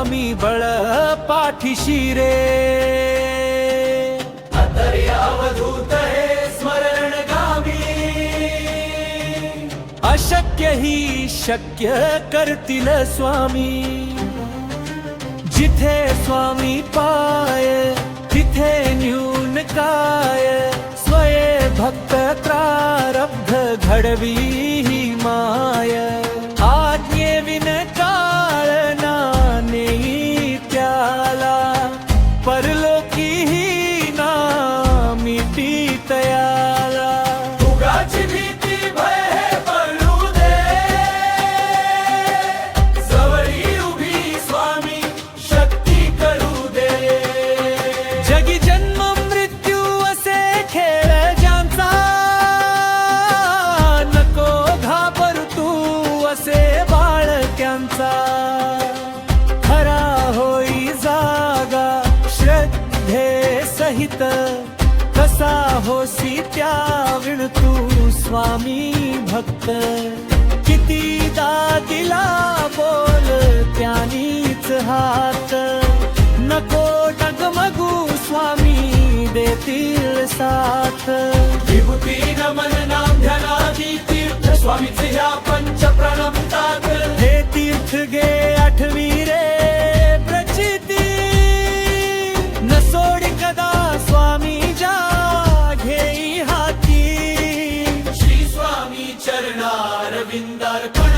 स्वामी बळ पाठीशी रे. अंतरी अवधूत हे स्मरणगामी, अशक्य ही शक्य करतील स्वामी. जिथे स्वामी पाय तिथे न्यून काय, स्वये भक्त प्रारब्ध घडवी ही माय. आज्ञेविन काळ नाने त्याला, परलोकी ही नामिती तयाला. उगाची भीती भय हे पळू दे, जवळी उभी स्वामी शक्ती करू दे. जगी जन्म मृत्यू असे खेळ ज्यांचा, नको घाबरू तू असे बाळक्यांचा. खरा होई जागा श्रद्धे सहित, कसा होसी त्या विण तू स्वामी भक्त. कितीदा दिला बोल त्यानीच हात, नको डगमगू स्वामी देतील साथ. विभूती नमन नाम ध्यानादी तीर्थ स्वामीचे ह्या पंच प्रणमतात. हे तीर्थ गे आठवी रे प्रचिती, न सोड कदा स्वामी जा घेई हाती. श्री स्वामी चरणार विंदार्पण